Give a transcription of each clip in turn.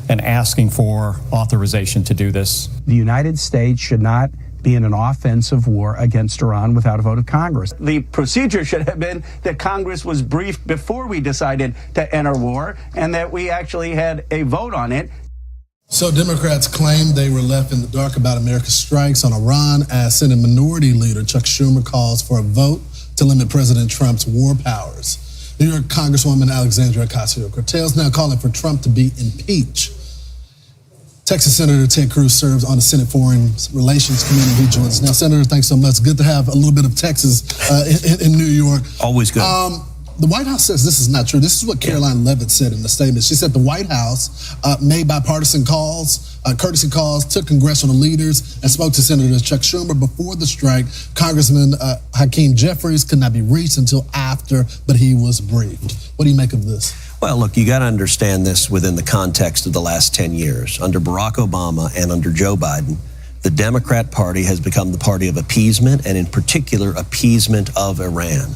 and asking for authorization to do this. The United States should not be in an offensive war against Iran without a vote of Congress. The procedure should have been that Congress was briefed before we decided to enter war and that we actually had a vote on it. So Democrats claim they were left in the dark about America's strikes on Iran as Senate Minority Leader Chuck Schumer calls for a vote to limit President Trump's war powers. New York Congresswoman Alexandria Ocasio-Cortez now calling for Trump to be impeached. Texas Senator Ted Cruz serves on the Senate Foreign Relations Committee. He joins us now. Senator, thanks so much. Good to have a little bit of Texas in New York. Always good. The White House says this is not true. This is what Caroline Leavitt said in the statement. She said the White House made bipartisan calls, courtesy calls to congressional leaders and spoke to Senator Chuck Schumer before the strike. Congressman Hakeem Jeffries could not be reached until after, but he was briefed. What do you make of this? Well, look, you got to understand this within the context of the last 10 years. Under Barack Obama and under Joe Biden, the Democrat Party has become the party of appeasement, and in particular, appeasement of Iran.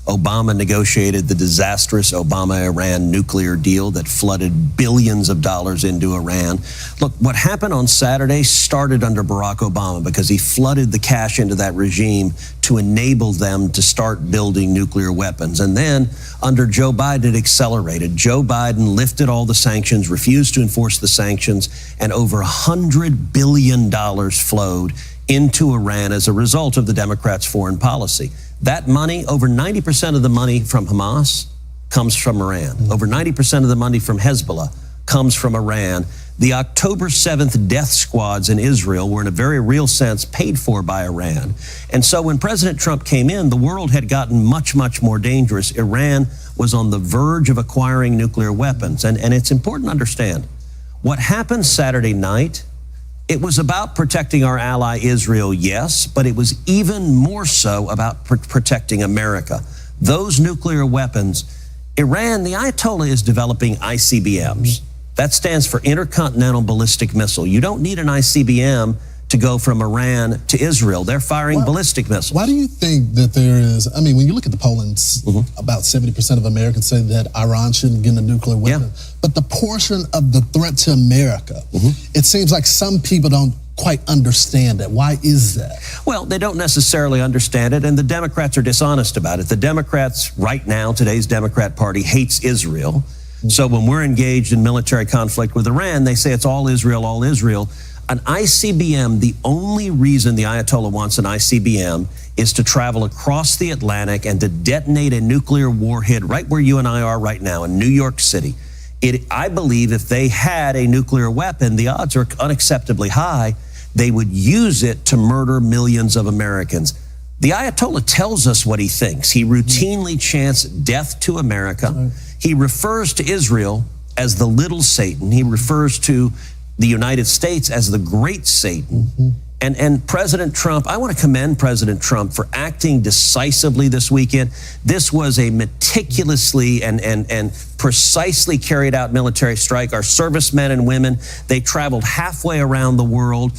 Obama negotiated the disastrous Obama-Iran nuclear deal that flooded billions of dollars into Iran. Look, what happened on Saturday started under Barack Obama because he flooded the cash into that regime to enable them to start building nuclear weapons. And then under Joe Biden, it accelerated. Joe Biden lifted all the sanctions, refused to enforce the sanctions, and over $100 billion flowed into Iran as a result of the Democrats' foreign policy. That money, over 90% of the money from Hamas comes from Iran. Over 90% of the money from Hezbollah comes from Iran. The October 7th death squads in Israel were in a very real sense paid for by Iran. And so when President Trump came in, the world had gotten much, much more dangerous. Iran was on the verge of acquiring nuclear weapons. And it's important to understand, what happened Saturday night, it was about protecting our ally Israel, yes, but it was even more so about protecting America. Those nuclear weapons, Iran, the Ayatollah is developing ICBMs. That stands for Intercontinental Ballistic Missile. You don't need an ICBM to go from Iran to Israel. They're firing ballistic missiles. Why do you think that there is, I mean, when you look at the polling, about 70% of Americans say that Iran shouldn't get a nuclear weapon. But the portion of the threat to America, it seems like some people don't quite understand it. Why is that? Well, they don't necessarily understand it, and the Democrats are dishonest about it. The Democrats right now, today's Democrat Party, hates Israel. So when we're engaged in military conflict with Iran, they say it's all Israel, all Israel. An ICBM, the only reason the Ayatollah wants an ICBM is to travel across the Atlantic and to detonate a nuclear warhead right where you and I are right now in New York City. I believe if they had a nuclear weapon, the odds are unacceptably high, they would use it to murder millions of Americans. The Ayatollah tells us what he thinks. He routinely chants death to America. He refers to Israel as the little Satan. He refers to the United States as the great Satan. And President Trump, I want to commend President Trump for acting decisively this weekend. This was a meticulously and precisely carried out military strike. Our servicemen and women, they traveled halfway around the world,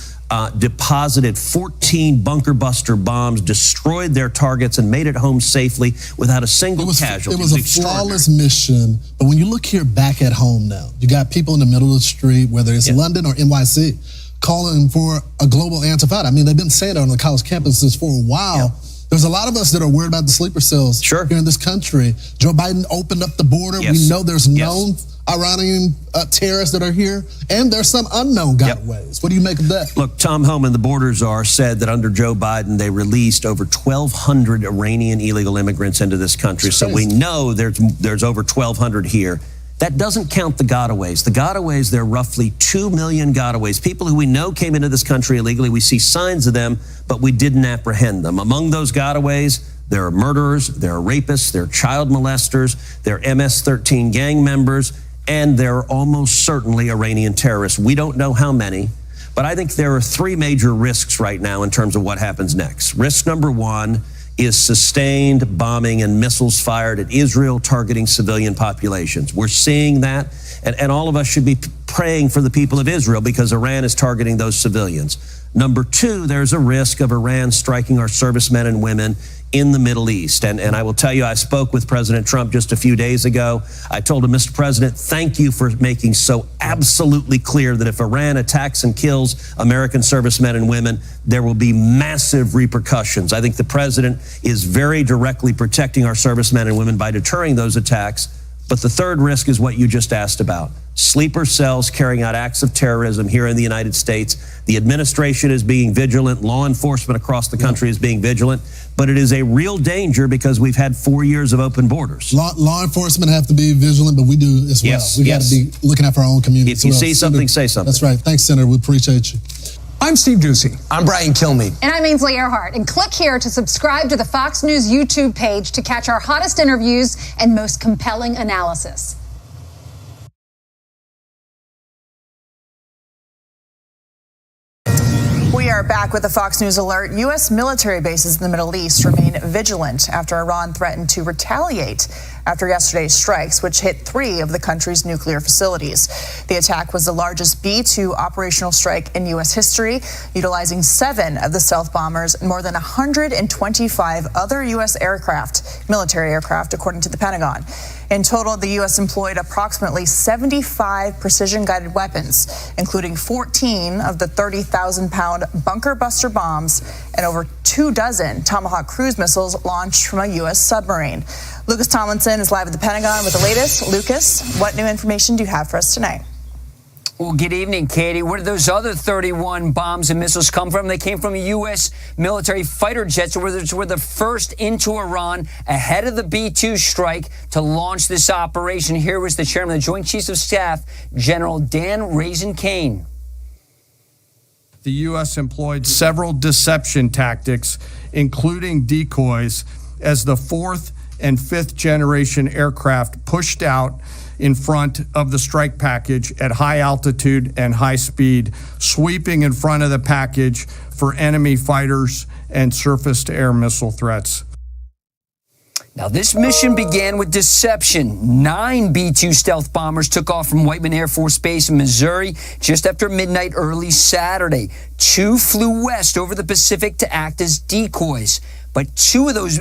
deposited 14 bunker buster bombs, destroyed their targets, and made it home safely without a single casualty. It was a flawless mission. But when you look here back at home now, you got people in the middle of the street, whether it's London or NYC, calling for a global intifada. I mean, they've been saying it on the college campuses for a while. There's a lot of us that are worried about the sleeper cells here in this country. Joe Biden opened up the border. We know there's known Iranian terrorists that are here, and there's some unknown gotaways. What do you make of that? Look, Tom Homeland, the border czar, said that under Joe Biden, they released over 1,200 Iranian illegal immigrants into this country. So we know there's over 1,200 here. That doesn't count the gotaways. The gotaways, there are roughly 2 million gotaways, people who we know came into this country illegally. We see signs of them, but we didn't apprehend them. Among those gotaways, there are murderers, there are rapists, there are child molesters, there are MS-13 gang members, and there are almost certainly Iranian terrorists. We don't know how many, but I think there are 3 major risks right now in terms of what happens next. Risk number 1 is sustained bombing and missiles fired at Israel targeting civilian populations. We're seeing that, and all of us should be praying for the people of Israel because Iran is targeting those civilians. Number 2, there's a risk of Iran striking our servicemen and women in the Middle East. And I will tell you, I spoke with President Trump just a few days ago. I told him, Mr. President, thank you for making so absolutely clear that if Iran attacks and kills American servicemen and women, there will be massive repercussions. I think the president is very directly protecting our servicemen and women by deterring those attacks. But the third risk is what you just asked about. Sleeper cells carrying out acts of terrorism here in the United States. The administration is being vigilant. Law enforcement across the country is being vigilant. But it is a real danger because we've had 4 years of open borders. Law enforcement have to be vigilant, but we do as well. Yes, We got to be looking out for our own community. If you see something, say something. That's right. Thanks, Senator. We appreciate you. I'm Steve Doocy. I'm Brian Kilmeade. And I'm Ainsley Earhart. And click here to subscribe to the Fox News YouTube page to catch our hottest interviews and most compelling analysis. We are back with a Fox News alert. U.S. military bases in the Middle East remain vigilant after Iran threatened to retaliate after yesterday's strikes, which hit 3 of the country's nuclear facilities. The attack was the largest B-2 operational strike in U.S. history, utilizing 7 of the stealth bombers and more than 125 other U.S. military aircraft, according to the Pentagon. In total, the U.S. employed approximately 75 precision-guided weapons, including 14 of the 30,000-pound bunker buster bombs and over 24 Tomahawk cruise missiles launched from a U.S. submarine. Lucas Tomlinson is live at the Pentagon with the latest. Lucas, what new information do you have for us tonight? Well, good evening, Katie. Where did those other 31 bombs and missiles come from? They came from U.S. military fighter jets, which were the first into Iran ahead of the B-2 strike to launch this operation. Here was the chairman of the Joint Chiefs of Staff, General Dan Raisin-Kane. The U.S. employed several deception tactics, including decoys, as the 4th and 5th generation aircraft pushed out in front of the strike package at high altitude and high speed, sweeping in front of the package for enemy fighters and surface-to-air missile threats. Now, this mission began with deception. 9 B-2 stealth bombers took off from Whiteman Air Force Base in Missouri just after midnight early Saturday. 2 flew west over the Pacific to act as decoys. But 7 of those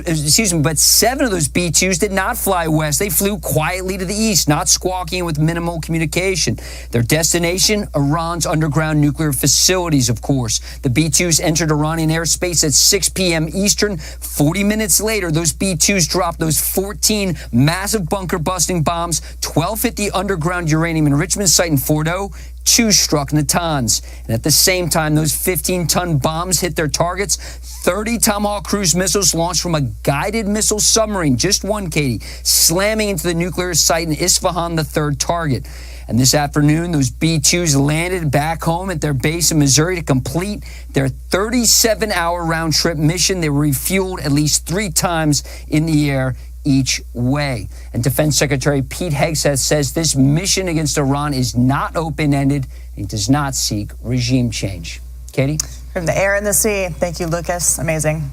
B-2s did not fly west. They flew quietly to the east, not squawking with minimal communication. Their destination, Iran's underground nuclear facilities, of course. The B-2s entered Iranian airspace at 6 p.m. Eastern. 40 minutes later, those B-2s dropped those 14 massive bunker-busting bombs, 12 hit the underground uranium enrichment site in Fordo, 2 struck Natanz. And at the same time, those 15-ton bombs hit their targets. 30 Tomahawk cruise missiles launched from a guided missile submarine, just one, Katie, slamming into the nuclear site in Isfahan, the 3rd target. And this afternoon, those B-2s landed back home at their base in Missouri to complete their 37-hour round-trip mission. They were refueled at least 3 times in the air each way. And Defense Secretary Pete Hegseth says this mission against Iran is not open-ended and does not seek regime change. Katie? From the air and the sea. Thank you, Lucas. Amazing.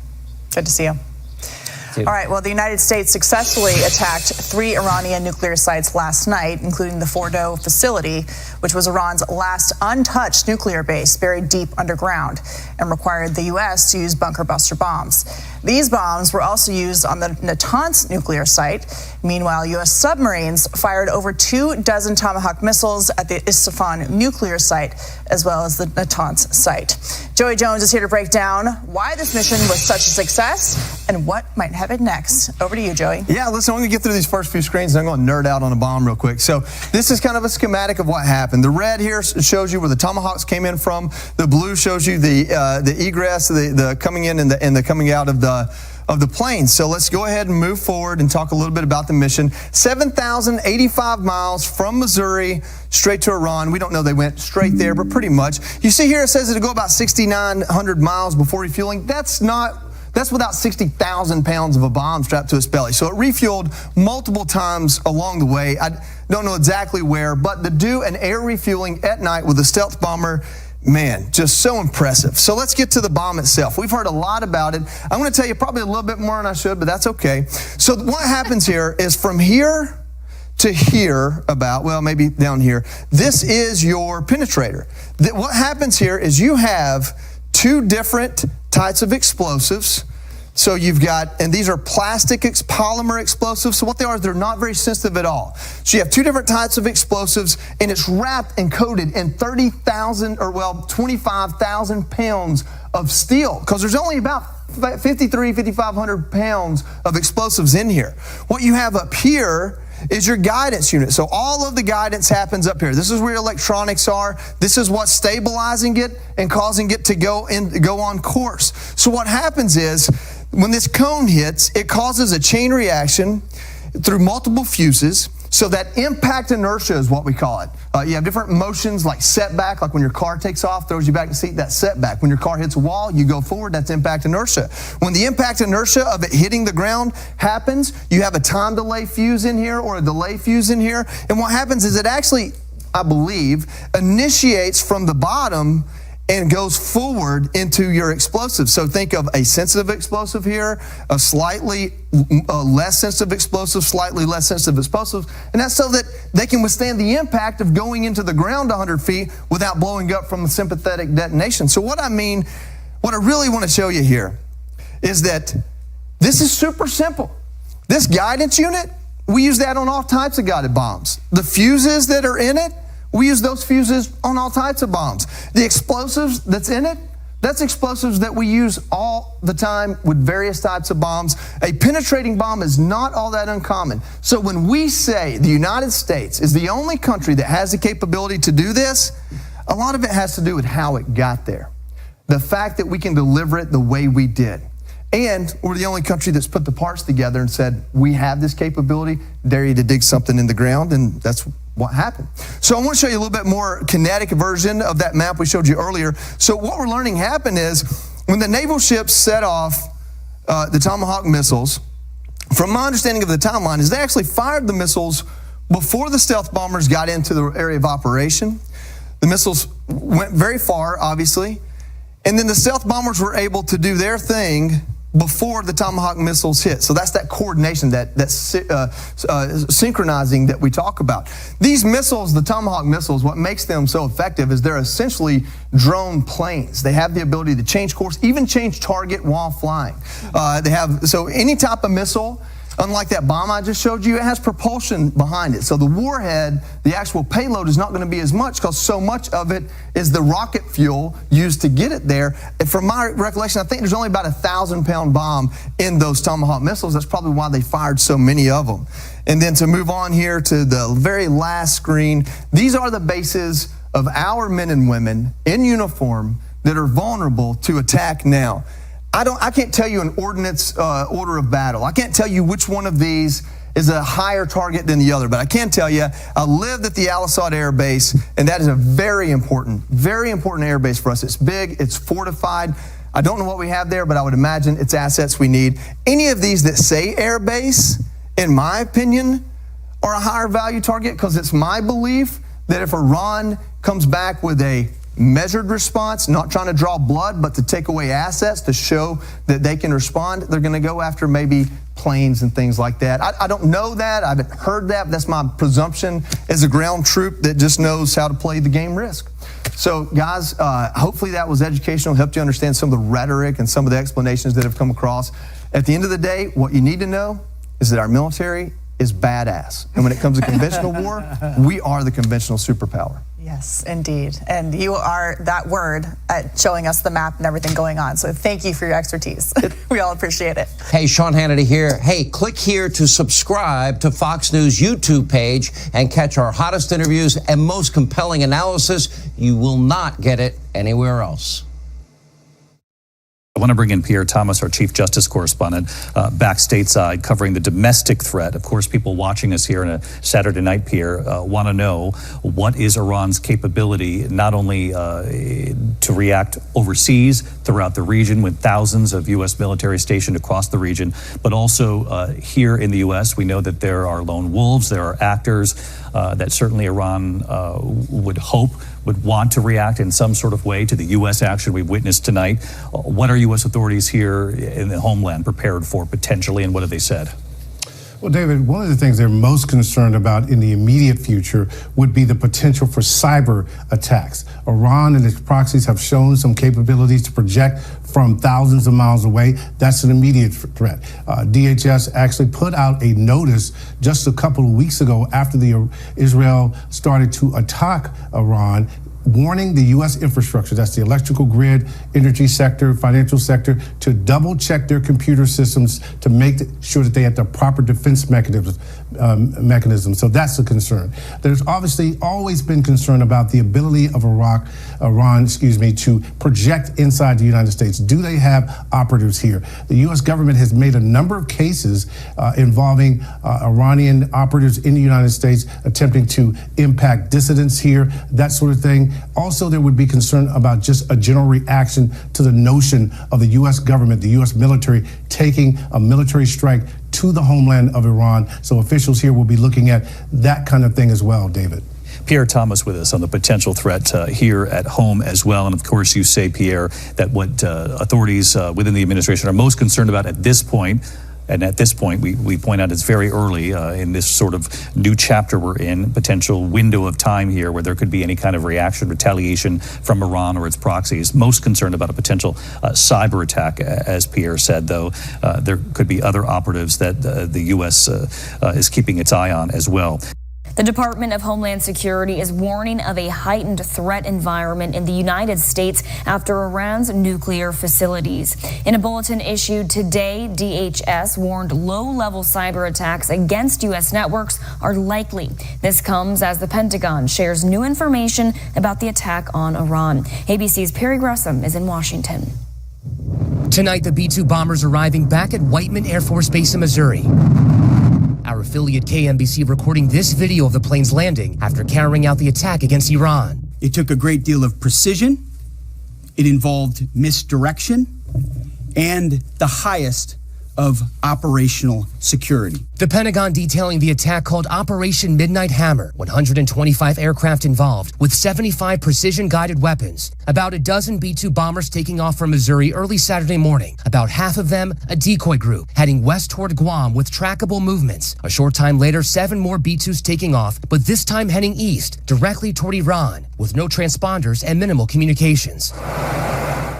Good to see you. All right, well, the United States successfully attacked 3 Iranian nuclear sites last night, including the Fordo facility, which was Iran's last untouched nuclear base buried deep underground and required the U.S. to use bunker buster bombs. These bombs were also used on the Natanz nuclear site. Meanwhile, U.S. submarines fired over 24 Tomahawk missiles at the Isfahan nuclear site, as well as the Natanz site. Joey Jones is here to break down why this mission was such a success and what might happen next. Over to you, Joey. Yeah, listen, I'm going to get through these first few screens and I'm going to nerd out on a bomb real quick. So this is kind of a schematic of what happened. The red here shows you where the Tomahawks came in from. The blue shows you the egress, the coming in and the coming out of the planes. So let's go ahead and move forward and talk a little bit about the mission. 7,085 miles from Missouri straight to Iran. We don't know they went straight there, but pretty much. You see here it says it'll go about 6,900 miles before refueling. That's without 60,000 pounds of a bomb strapped to its belly. So it refueled multiple times along the way. I don't know exactly where, but to do an air refueling at night with a stealth bomber, man, just so impressive. So let's get to the bomb itself. We've heard a lot about it. I'm going to tell you probably a little bit more than I should, but that's okay. So what happens here is from here to here about, well, maybe down here, this is your penetrator. What happens here is you have 2 different types of explosives So you've got, and these are plastic polymer explosives. So what they are, they're not very sensitive at all. So you have two different types of explosives, and it's wrapped and coated in 25,000 pounds of steel, because there's only about 5,500 pounds of explosives in here. What you have up here is your guidance unit. So all of the guidance happens up here. This is where your electronics are. This is what's stabilizing it and causing it to go on course. So what happens is, when this cone hits, it causes a chain reaction through multiple fuses. So that impact inertia is what we call it. You have different motions like setback, like when your car takes off, throws you back in the seat, that's setback. When your car hits a wall, you go forward, that's impact inertia. When the impact inertia of it hitting the ground happens, you have a time delay fuse in here or a delay fuse in here. And what happens is it actually, I believe, initiates from the bottom and goes forward into your explosive. So think of a sensitive explosive here, a slightly less sensitive explosive, slightly less sensitive explosive, and that's so that they can withstand the impact of going into the ground 100 feet without blowing up from a sympathetic detonation. So what I really want to show you here is that this is super simple. This guidance unit, we use that on all types of guided bombs. The fuses that are in it, we use those fuses on all types of bombs. The explosives that's in it, that's explosives that we use all the time with various types of bombs. A penetrating bomb is not all that uncommon. So when we say the United States is the only country that has the capability to do this, a lot of it has to do with how it got there. The fact that we can deliver it the way we did. And we're the only country that's put the parts together and said, we have this capability, dare you to dig something in the ground, and that's what happened. So I want to show you a little bit more kinetic version of that map we showed you earlier. So what we're learning happened is when the naval ships set off the Tomahawk missiles, from my understanding of the timeline, is they actually fired the missiles before the stealth bombers got into the area of operation. The missiles went very far, obviously, and then the stealth bombers were able to do their thing before the Tomahawk missiles hit. So that's that coordination, that synchronizing that we talk about. These missiles, the Tomahawk missiles, what makes them so effective is they're essentially drone planes. They have the ability to change course, even change target while flying. So any type of missile, unlike that bomb I just showed you, it has propulsion behind it. So the warhead, the actual payload, is not going to be as much because so much of it is the rocket fuel used to get it there. And from my recollection, I think there's only about a 1,000-pound bomb in those Tomahawk missiles. That's probably why they fired so many of them. And then to move on here to the very last screen, these are the bases of our men and women in uniform that are vulnerable to attack now. I can't tell you an ordnance order of battle. I can't tell you which one of these is a higher target than the other, but I can tell you I lived at the Al Asad Air Base, and that is a very important air base for us. It's big, it's fortified. I don't know what we have there, but I would imagine it's assets we need. Any of these that say air base, in my opinion, are a higher value target, because it's my belief that if Iran comes back with a measured response, not trying to draw blood, but to take away assets to show that they can respond, they're going to go after maybe planes and things like that. I don't know that. I haven't heard that. But that's my presumption as a ground troop that just knows how to play the game Risk. So, guys, hopefully that was educational, helped you understand some of the rhetoric and some of the explanations that have come across. At the end of the day, what you need to know is that our military is badass. And when it comes to conventional war, we are the conventional superpower. Yes, indeed. And you are that word at showing us the map and everything going on. So thank you for your expertise. We all appreciate it. Hey, Sean Hannity here. Hey, click here to subscribe to Fox News YouTube page and catch our hottest interviews and most compelling analysis. You will not get it anywhere else. I want to bring in Pierre Thomas, our Chief Justice Correspondent, back stateside, covering the domestic threat. Of course, people watching us here on a Saturday night, Pierre, want to know what is Iran's capability, not only to react overseas throughout the region with thousands of U.S. military stationed across the region, but also here in the U.S. We know that there are lone wolves, there are actors that certainly Iran would hope would want to react in some sort of way to the U.S. action we've witnessed tonight. What are U.S. authorities here in the Homeland prepared for potentially, and what have they said? Well, David, one of the things they're most concerned about in the immediate future would be the potential for cyber attacks. Iran and its proxies have shown some capabilities to project from thousands of miles away. That's an immediate threat. DHS actually put out a notice just a couple of weeks ago after Israel started to attack Iran, warning the U.S. infrastructure, that's the electrical grid, energy sector, financial sector, to double check their computer systems to make sure that they have the proper defense mechanisms. So that's a concern. There's obviously always been concern about the ability of Iran, to project inside the United States. Do they have operatives here? The U.S. government has made a number of cases involving Iranian operatives in the United States attempting to impact dissidents here, that sort of thing. Also, there would be concern about just a general reaction to the notion of the U.S. government, the U.S. military, taking a military strike to the homeland of Iran. So officials here will be looking at that kind of thing as well, David. Pierre Thomas with us on the potential threat here at home as well. And of course, you say, Pierre, that what authorities within the administration are most concerned about at this point, and at this point, we point out it's very early in this sort of new chapter we're in, potential window of time here where there could be any kind of reaction, retaliation from Iran or its proxies. Most concerned about a potential cyber attack, as Pierre said, though. There could be other operatives that the U.S. Is keeping its eye on as well. The Department of Homeland Security is warning of a heightened threat environment in the United States after Iran's nuclear facilities. In a bulletin issued today, DHS warned low-level cyber attacks against U.S. networks are likely. This comes as the Pentagon shares new information about the attack on Iran. ABC's Perry Gresham is in Washington. Tonight, the B-2 bombers arriving back at Whiteman Air Force Base in Missouri. Our affiliate KMBC recording this video of the plane's landing after carrying out the attack against Iran. It took a great deal of precision. It involved misdirection and the highest of operational security. The Pentagon detailing the attack called Operation Midnight Hammer, 125 aircraft involved with 75 precision-guided weapons. About a dozen B-2 bombers taking off from Missouri early Saturday morning. About half of them a decoy group heading west toward Guam with trackable movements. A short time later, 7 more B-2s taking off, but this time heading east, directly toward Iran, with no transponders and minimal communications.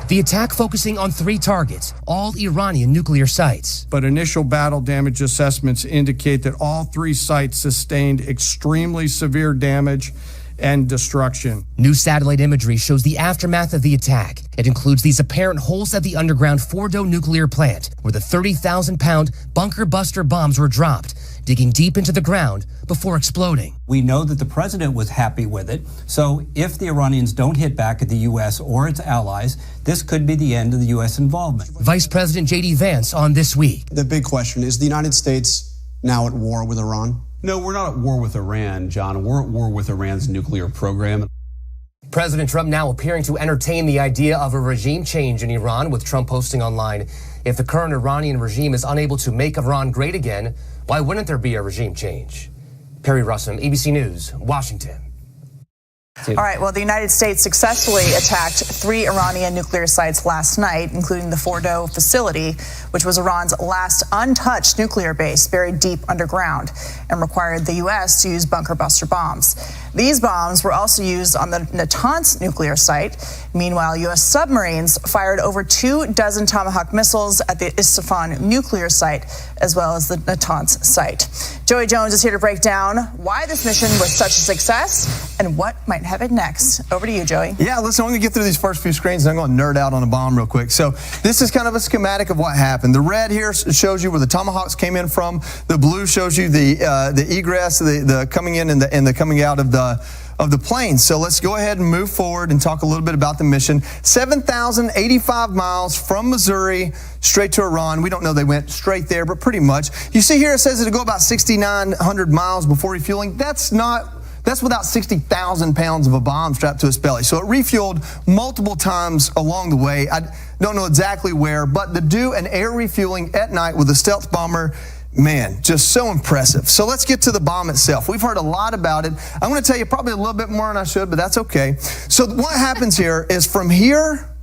The attack focusing on 3 targets, all Iranian nuclear sites. But initial battle damage assessments indicate that all 3 sites sustained extremely severe damage and destruction. New satellite imagery shows the aftermath of the attack. It includes these apparent holes at the underground Fordo nuclear plant, where the 30,000-pound bunker buster bombs were dropped, digging deep into the ground before exploding. We know that the president was happy with it, so if the Iranians don't hit back at the U.S. or its allies, this could be the end of the U.S. involvement. Vice President J.D. Vance on This Week. The big question, is the United States now at war with Iran? No, we're not at war with Iran, John. We're at war with Iran's nuclear program. President Trump now appearing to entertain the idea of a regime change in Iran, with Trump posting online, if the current Iranian regime is unable to make Iran great again, why wouldn't there be a regime change? Perry Russum, ABC News, Washington. All right, well, the United States successfully attacked 3 Iranian nuclear sites last night, including the Fordo facility, which was Iran's last untouched nuclear base buried deep underground and required the U.S. to use bunker buster bombs. These bombs were also used on the Natanz nuclear site. Meanwhile, U.S. submarines fired over 24 Tomahawk missiles at the Isfahan nuclear site, as well as the Natanz site. Joey Jones is here to break down why this mission was such a success and what might happen next. Over to you, Joey. Yeah, listen, I'm going to get through these first few screens and I'm going to nerd out on a bomb real quick. So this is kind of a schematic of what happened. The red here shows you where the Tomahawks came in from. The blue shows you the egress, the coming in and the coming out of the plane. So let's go ahead and move forward and talk a little bit about the mission. 7,085 miles from Missouri straight to Iran. We don't know they went straight there, but pretty much. You see here it says it'll go about 6,900 miles before refueling. That's without 60,000 pounds of a bomb strapped to its belly. So it refueled multiple times along the way. I don't know exactly where, but to do an air refueling at night with a stealth bomber, man, just so impressive. So let's get to the bomb itself. We've heard a lot about it. I'm going to tell you probably a little bit more than I should, but that's okay. So what happens here is from here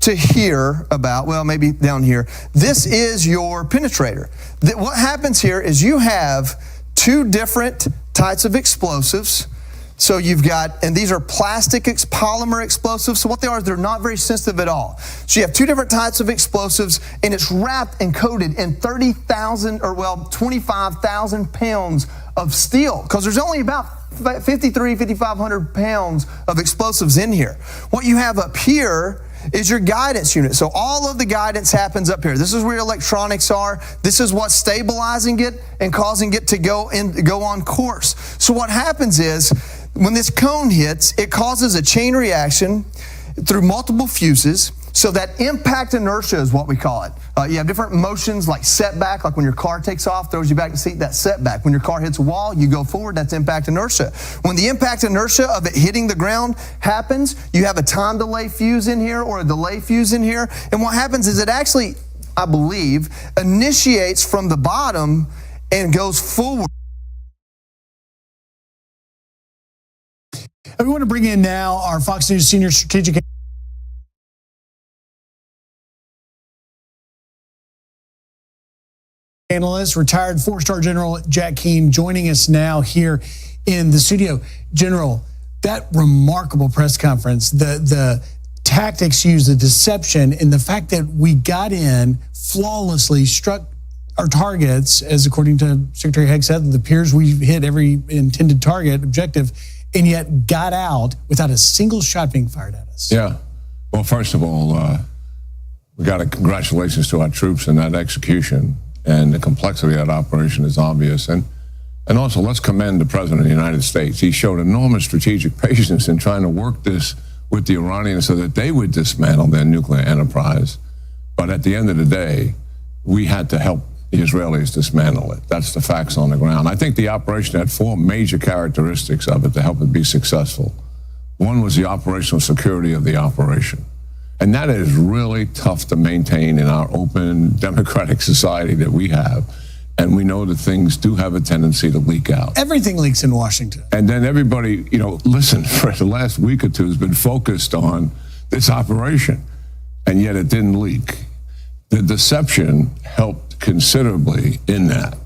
to here about, well, maybe down here, this is your penetrator. What happens here is you have two different types of explosives. So you've got, and these are plastic polymer explosives. So what they are is they're not very sensitive at all. So you have two different types of explosives, and it's wrapped and coated in 25,000 pounds of steel, because there's only about 5,500 pounds of explosives in here. What you have up here is your guidance unit. So all of the guidance happens up here. This is where your electronics are. This is what's stabilizing it and causing it to go on course. So what happens is, when this cone hits, it causes a chain reaction through multiple fuses. So that impact inertia is what we call it. You have different motions like setback, like when your car takes off, throws you back in the seat, that's setback. When your car hits a wall, you go forward, that's impact inertia. When the impact inertia of it hitting the ground happens, you have a time delay fuse in here or a delay fuse in here. And what happens is it actually, I believe, initiates from the bottom and goes forward. We want to bring in now our Fox News senior strategic analyst, retired four-star General Jack Keane, joining us now here in the studio. General, that remarkable press conference, the tactics used, the deception, and the fact that we got in flawlessly, struck our targets, as according to Secretary Haig said, the peers, we hit every intended target objective, and yet got out without a single shot being fired at us. Yeah. Well, first of all, we got a congratulations to our troops in that execution, and the complexity of that operation is obvious. And also, let's commend the President of the United States. He showed enormous strategic patience in trying to work this with the Iranians so that they would dismantle their nuclear enterprise. But at the end of the day, we had to help the Israelis dismantle it. That's the facts on the ground. I think the operation had four major characteristics of it to help it be successful. One was the operational security of the operation. And that is really tough to maintain in our open, democratic society that we have. And we know that things do have a tendency to leak out. Everything leaks in Washington. And then everybody, listen, for the last week or two has been focused on this operation, and yet it didn't leak. The deception helped considerably in that,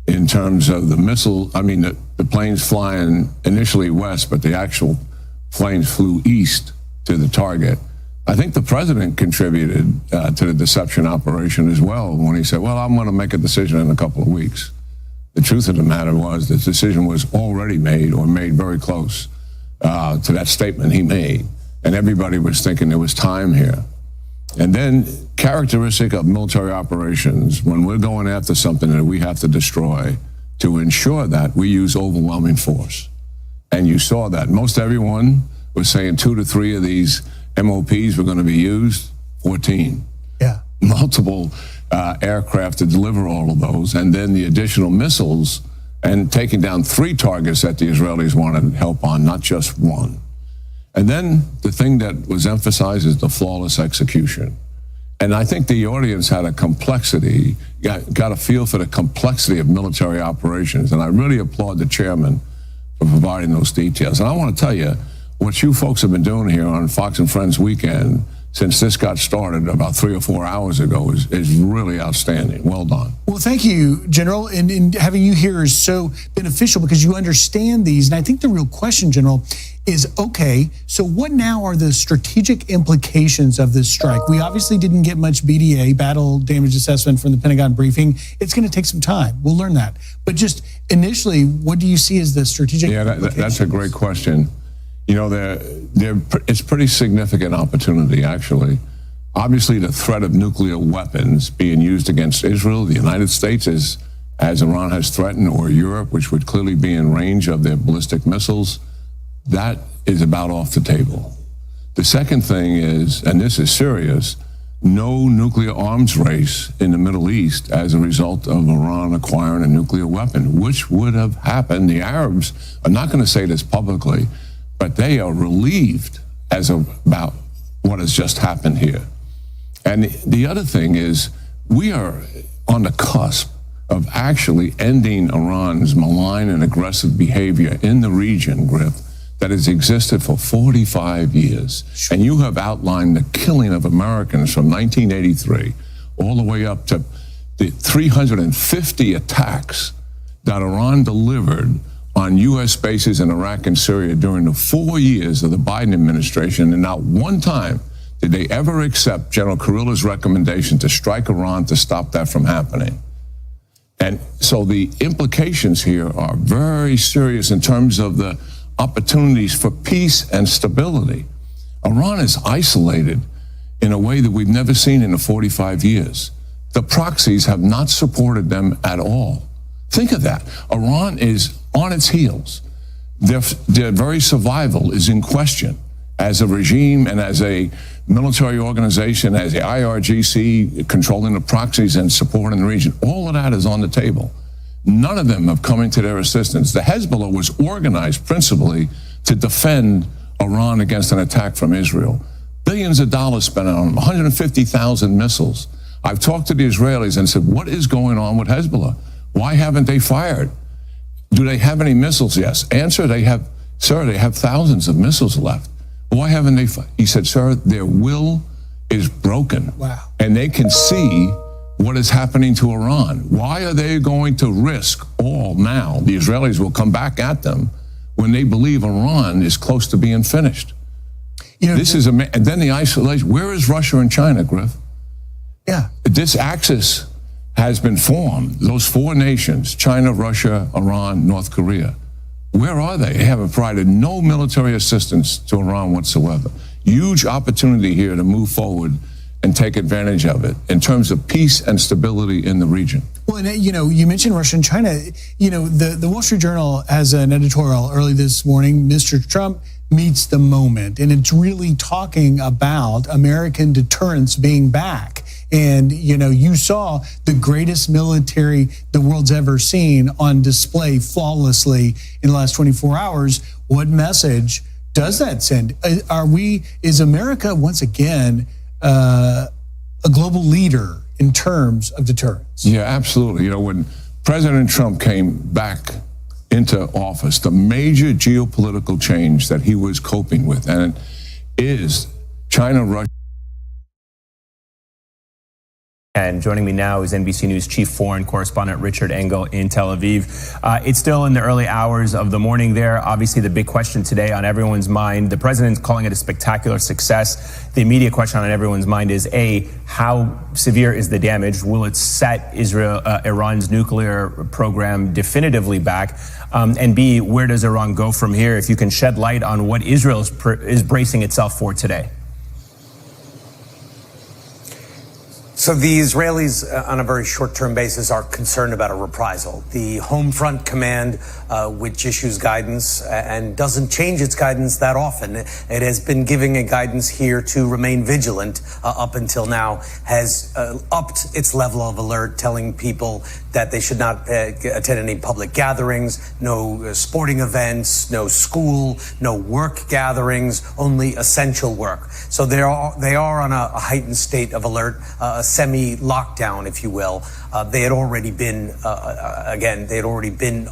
in terms of the missile. I mean, the planes flying initially west, but the actual planes flew east to the target. I think the president contributed to the deception operation as well when he said, well, I'm going to make a decision in a couple of weeks. The truth of the matter was the decision was already made, or made very close to that statement he made. And everybody was thinking there was time here. And then, characteristic of military operations, when we're going after something that we have to destroy, to ensure that we use overwhelming force. And you saw that. Most everyone was saying 2 to 3 of these MOPs were going to be used, 14. Yeah. Multiple aircraft to deliver all of those, and then the additional missiles, and taking down 3 targets that the Israelis wanted help on, not just one. And then the thing that was emphasized is the flawless execution. And I think the audience had a complexity, got a feel for the complexity of military operations. And I really applaud the chairman for providing those details. And I want to tell you, what you folks have been doing here on Fox and Friends Weekend since this got started about 3 or 4 hours ago is really outstanding. Well done. Well, thank you, General. And having you here is so beneficial because you understand these. And I think the real question, General, is, okay, so what now are the strategic implications of this strike? We obviously didn't get much BDA, battle damage assessment, from the Pentagon briefing. It's going to take some time. We'll learn that. But just initially, what do you see as the strategic implications? That's a great question. It's pretty significant opportunity, actually. Obviously, the threat of nuclear weapons being used against Israel, the United States, as Iran has threatened, or Europe, which would clearly be in range of their ballistic missiles, that is about off the table. The second thing is, and this is serious, no nuclear arms race in the Middle East as a result of Iran acquiring a nuclear weapon, which would have happened. The Arabs are not going to say this publicly, but they are relieved about what has just happened here. And the other thing is, we are on the cusp of actually ending Iran's malign and aggressive behavior in the region, Griff, that has existed for 45 years. And you have outlined the killing of Americans from 1983 all the way up to the 350 attacks that Iran delivered on U.S. bases in Iraq and Syria during the 4 years of the Biden administration. And not one time did they ever accept General Kurilla's recommendation to strike Iran to stop that from happening. And so the implications here are very serious in terms of the opportunities for peace and stability. Iran is isolated in a way that we've never seen in the 45 years. The proxies have not supported them at all. Think of that. Iran is on its heels. Their very survival is in question as a regime and as a military organization, as the IRGC controlling the proxies and supporting the region. All of that is on the table. None of them have come into their assistance. The Hezbollah was organized principally to defend Iran against an attack from Israel. Billions of dollars spent on them, 150,000 missiles. I've talked to the Israelis and said, what is going on with Hezbollah? Why haven't they fired? Do they have any missiles? Yes. Answer, they have thousands of missiles left. Why haven't they fired? He said, sir, their will is broken. Wow. And they can see what is happening to Iran. Why are they going to risk all now? The Israelis will come back at them when they believe Iran is close to being finished. You know, and then the isolation. Where is Russia and China, Griff? Yeah. This axis has been formed. Those four nations, China, Russia, Iran, North Korea. Where are they? They have provided no military assistance to Iran whatsoever. Huge opportunity here to move forward and take advantage of it in terms of peace and stability in the region. Well, and, you know, you mentioned Russia and China. You know, the Wall Street Journal has an editorial early this morning, Mr. Trump meets the moment, and it's really talking about American deterrence being back. And, you know, you saw the greatest military the world's ever seen on display flawlessly in the last 24 hours. What message does that send? Is America once again a global leader in terms of deterrence? Yeah, absolutely. You know, when President Trump came back into office, the major geopolitical change that he was coping with, and it is China, Russia. And joining me now is NBC News chief foreign correspondent Richard Engel in Tel Aviv. It's still in the early hours of the morning there. Obviously, the big question today on everyone's mind, the president's calling it a spectacular success. The immediate question on everyone's mind is, A, how severe is the damage? Will it set Iran's nuclear program definitively back? And B, where does Iran go from here? If you can shed light on what Israel is bracing itself for today. So the Israelis, on a very short-term basis, are concerned about a reprisal. The Home Front Command, which issues guidance and doesn't change its guidance that often, it has been giving a guidance here to remain vigilant up until now, has upped its level of alert, telling people that they should not attend any public gatherings, no sporting events, no school, no work gatherings, only essential work. So they are on a heightened state of alert, a semi-lockdown, if you will. They had already been,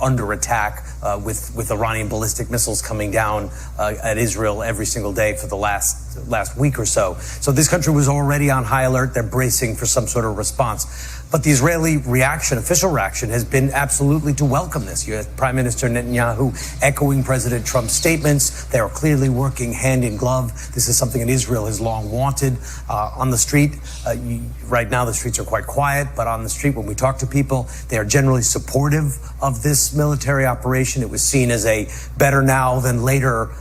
under attack with Iranian ballistic missiles coming down at Israel every single day for the last week or so. So this country was already on high alert. They're bracing for some sort of response. But the Israeli reaction, official reaction, has been absolutely to welcome this. You had Prime Minister Netanyahu echoing President Trump's statements. They are clearly working hand in glove. This is something that Israel has long wanted. On the street, right now the streets are quite quiet, but on the street when we talk to people, they are generally supportive of this military operation. It was seen as a better now than later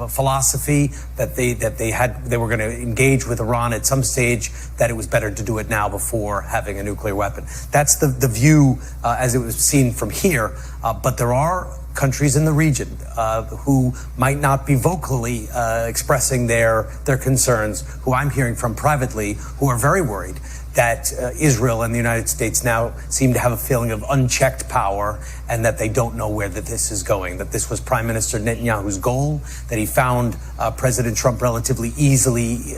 philosophy that they were going to engage with Iran at some stage, that it was better to do it now before having a nuclear weapon. That's the view as it was seen from here. But there are countries in the region who might not be vocally expressing their concerns, who I'm hearing from privately, who are very worried that Israel and the United States now seem to have a feeling of unchecked power, and that they don't know where that this is going, that this was Prime Minister Netanyahu's goal, that he found President Trump relatively easily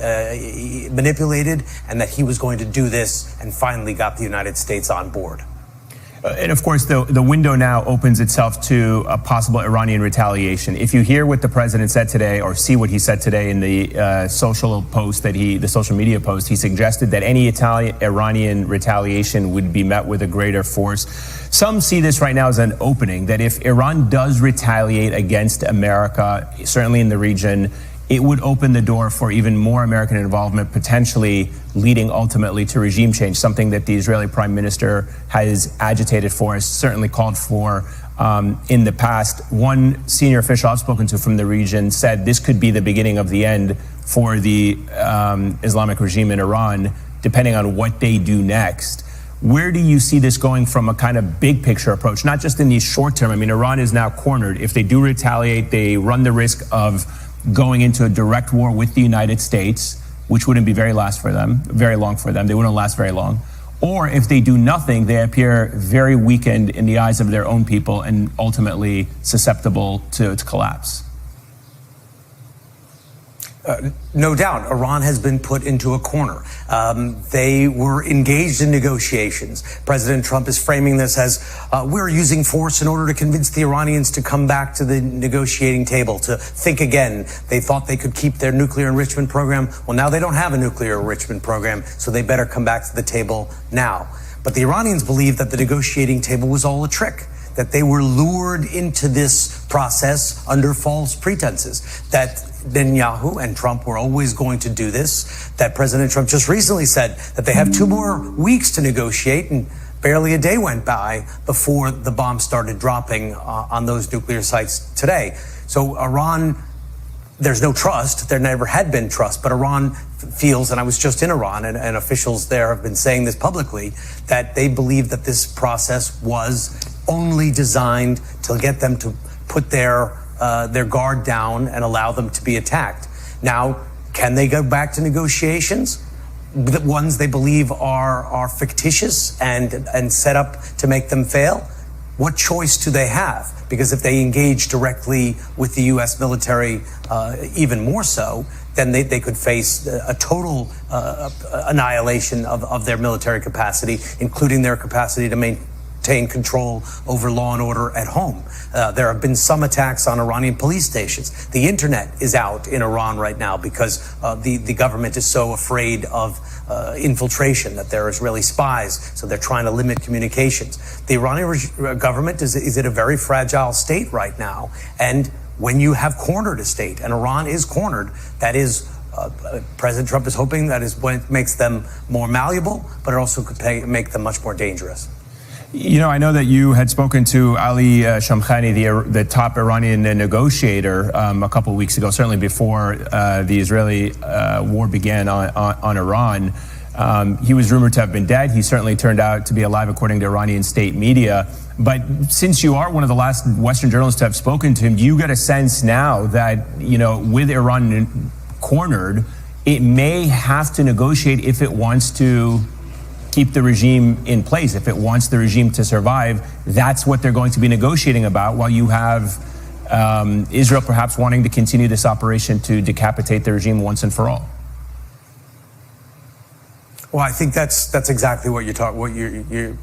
manipulated, and that he was going to do this and finally got the United States on board. And of course, the window now opens itself to a possible Iranian retaliation. If you hear what the president said today, or see what he said today in the social media post, he suggested that any Iranian retaliation would be met with a greater force. Some see this right now as an opening, that if Iran does retaliate against America, certainly in the region, it would open the door for even more American involvement, potentially leading ultimately to regime change, something that the Israeli prime minister has agitated for, has certainly called for in the past. One senior official I've spoken to from the region said this could be the beginning of the end for the Islamic regime in Iran, depending on what they do next. Where do you see this going from a kind of big picture approach, not just in the short term? I mean, Iran is now cornered. If they do retaliate, they run the risk of going into a direct war with the United States, which wouldn't be very long for them. They wouldn't last very long. Or if they do nothing, they appear very weakened in the eyes of their own people and ultimately susceptible to collapse. No doubt, Iran has been put into a corner. They were engaged in negotiations. President Trump is framing this as we're using force in order to convince the Iranians to come back to the negotiating table, to think again. They thought they could keep their nuclear enrichment program. Well, now they don't have a nuclear enrichment program, so they better come back to the table now. But the Iranians believe that the negotiating table was all a trick, that they were lured into this process under false pretenses, that Netanyahu and Trump were always going to do this, that President Trump just recently said that they have 2 more weeks to negotiate, and barely a day went by before the bombs started dropping on those nuclear sites today. So Iran, there's no trust. There never had been trust, but Iran feels, and I was just in Iran, and officials there have been saying this publicly, that they believe that this process was only designed to get them to put their guard down and allow them to be attacked. Now, can they go back to negotiations? The ones they believe are fictitious and set up to make them fail? What choice do they have? Because if they engage directly with the U.S. military, even more so, then they could face a total annihilation of their military capacity, including their capacity to maintain control over law and order at home. There have been some attacks on Iranian police stations. The internet is out in Iran right now because the government is so afraid of infiltration, that there is really spies, so they're trying to limit communications. The Iranian government is in a very fragile state right now, and when you have cornered a state, and Iran is cornered, that is President Trump is hoping that is when it makes them more malleable, but it also could make them much more dangerous. You know, I know that you had spoken to Ali Shamkhani, the top Iranian negotiator, a couple of weeks ago, certainly before the Israeli war began on Iran. He was rumored to have been dead. He certainly turned out to be alive, according to Iranian state media. But since you are one of the last Western journalists to have spoken to him, do you get a sense now that, you know, with Iran cornered, it may have to negotiate if it wants to keep the regime in place, if it wants the regime to survive? That's what they're going to be negotiating about, while you have Israel perhaps wanting to continue this operation to decapitate the regime once and for all. Well, I think that's exactly what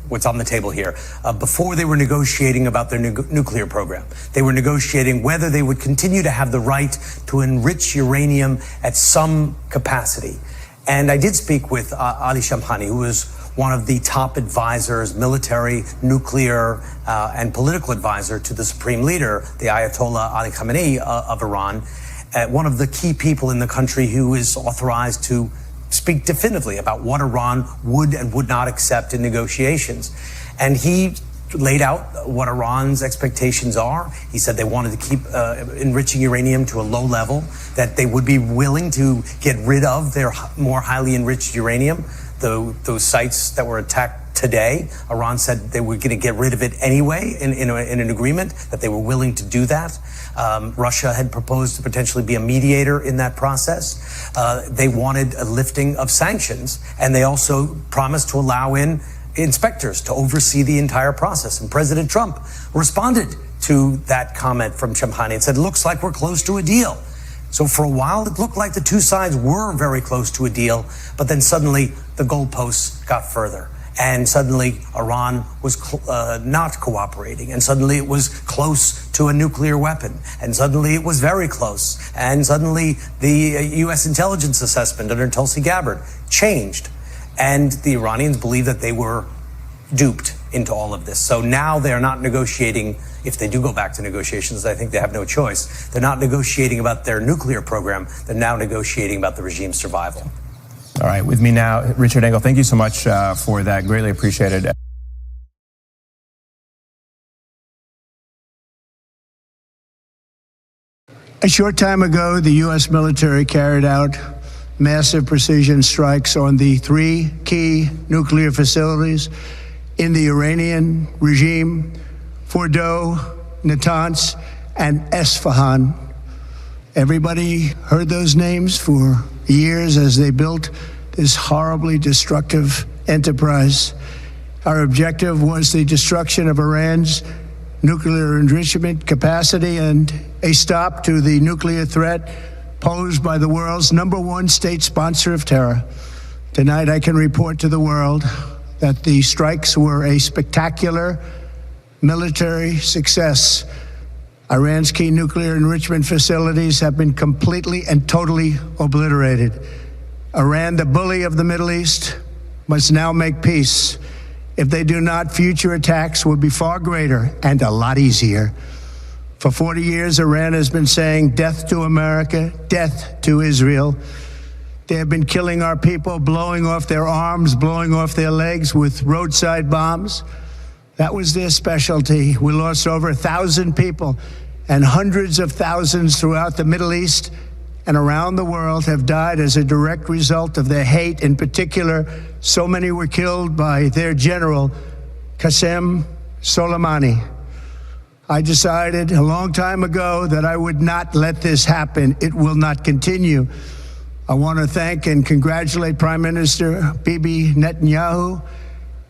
what's on the table here. Before they were negotiating about their nuclear program, they were negotiating whether they would continue to have the right to enrich uranium at some capacity. And I did speak with Ali Shamkhani, who is one of the top advisors, military, nuclear, and political advisor to the supreme leader, the Ayatollah Ali Khamenei of Iran, one of the key people in the country who is authorized to speak definitively about what Iran would and would not accept in negotiations. And he laid out what Iran's expectations are. He said they wanted to keep enriching uranium to a low level, that they would be willing to get rid of their more highly enriched uranium. Those sites that were attacked today, Iran said they were going to get rid of it anyway in an agreement, that they were willing to do that. Russia had proposed to potentially be a mediator in that process. They wanted a lifting of sanctions, and they also promised to allow in inspectors to oversee the entire process. And President Trump responded to that comment from Shamkhani and said, looks like we're close to a deal. So for a while, it looked like the two sides were very close to a deal, but then suddenly the goalposts got further. And suddenly Iran was not cooperating. And suddenly it was close to a nuclear weapon. And suddenly it was very close. And suddenly the U.S. intelligence assessment under Tulsi Gabbard changed. And the Iranians believe that they were duped into all of this. So now they're not negotiating. If they do go back to negotiations, I think they have no choice. They're not negotiating about their nuclear program. They're now negotiating about the regime's survival. All right, with me now, Richard Engel. Thank you so much for that. Greatly appreciated. A short time ago, the U.S. military carried out massive precision strikes on the 3 key nuclear facilities in the Iranian regime: Fordow, Natanz, and Esfahan. Everybody heard those names for years as they built this horribly destructive enterprise. Our objective was the destruction of Iran's nuclear enrichment capacity and a stop to the nuclear threat posed by the world's #1 state sponsor of terror. Tonight, I can report to the world that the strikes were a spectacular military success. Iran's key nuclear enrichment facilities have been completely and totally obliterated. Iran, the bully of the Middle East, must now make peace. If they do not, future attacks will be far greater and a lot easier. For 40 years, Iran has been saying death to America, death to Israel. They have been killing our people, blowing off their arms, blowing off their legs with roadside bombs. That was their specialty. We lost over 1,000 people, and hundreds of thousands throughout the Middle East and around the world have died as a direct result of their hate. In particular, so many were killed by their general, Qasem Soleimani. I decided a long time ago that I would not let this happen. It will not continue. I want to thank and congratulate Prime Minister Bibi Netanyahu.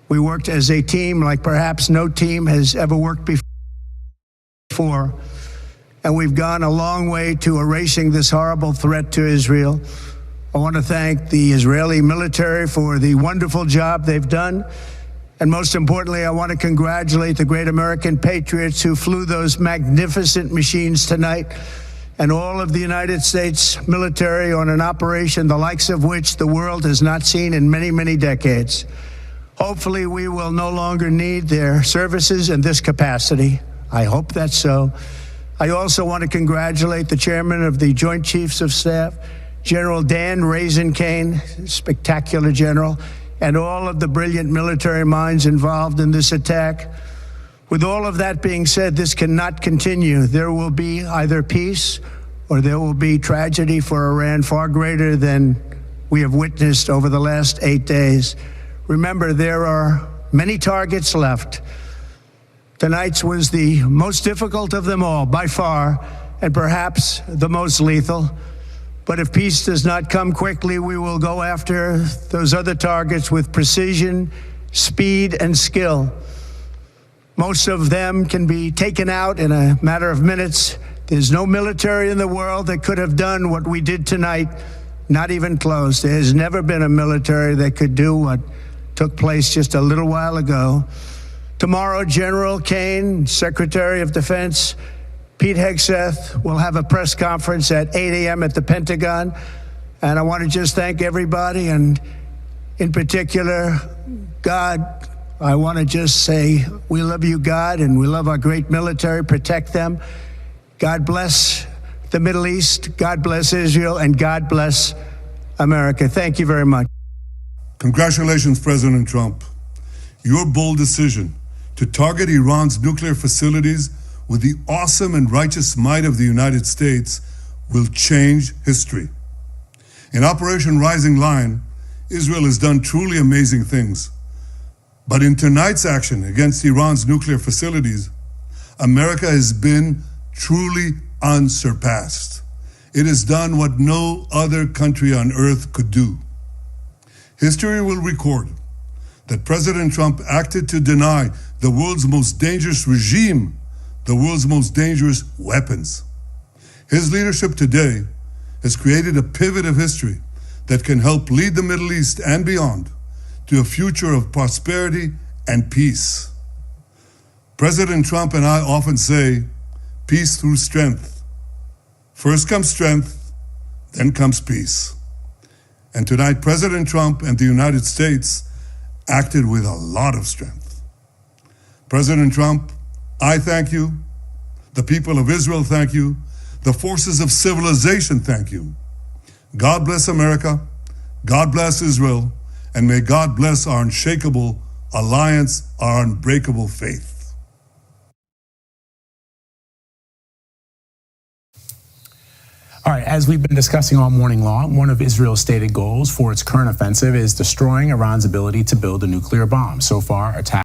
We worked as a team like perhaps no team has ever worked before. And we've gone a long way to erasing this horrible threat to Israel. I want to thank the Israeli military for the wonderful job they've done. And most importantly, I want to congratulate the great American patriots who flew those magnificent machines tonight, and all of the United States military on an operation the likes of which the world has not seen in many, many decades. Hopefully, we will no longer need their services in this capacity. I hope that's so. I also want to congratulate the chairman of the Joint Chiefs of Staff, General Dan Raisin-Kane, spectacular general, and all of the brilliant military minds involved in this attack. With all of that being said, this cannot continue. There will be either peace or there will be tragedy for Iran far greater than we have witnessed over the last 8 days. Remember, there are many targets left. Tonight's was the most difficult of them all, by far, and perhaps the most lethal. But if peace does not come quickly, we will go after those other targets with precision, speed, and skill. Most of them can be taken out in a matter of minutes. There's no military in the world that could have done what we did tonight, not even close. There has never been a military that could do what took place just a little while ago. Tomorrow, General Kane, Secretary of Defense, Pete Hegseth will have a press conference at 8 a.m. at the Pentagon. And I want to just thank everybody, and in particular, God. I want to just say we love you, God, and we love our great military. Protect them. God bless the Middle East. God bless Israel, and God bless America. Thank you very much. Congratulations, President Trump. Your bold decision to target Iran's nuclear facilities with the awesome and righteous might of the United States will change history. In Operation Rising Lion, Israel has done truly amazing things. But in tonight's action against Iran's nuclear facilities, America has been truly unsurpassed. It has done what no other country on earth could do. History will record that President Trump acted to deny the world's most dangerous regime the world's most dangerous weapons. His leadership today has created a pivot of history that can help lead the Middle East and beyond to a future of prosperity and peace. President Trump and I often say, peace through strength. First comes strength, then comes peace. And tonight, President Trump and the United States acted with a lot of strength. President Trump, I thank you. The people of Israel thank you. The forces of civilization thank you. God bless America. God bless Israel. And may God bless our unshakable alliance, our unbreakable faith. All right, as we've been discussing all morning long, one of Israel's stated goals for its current offensive is destroying Iran's ability to build a nuclear bomb. So far, attacks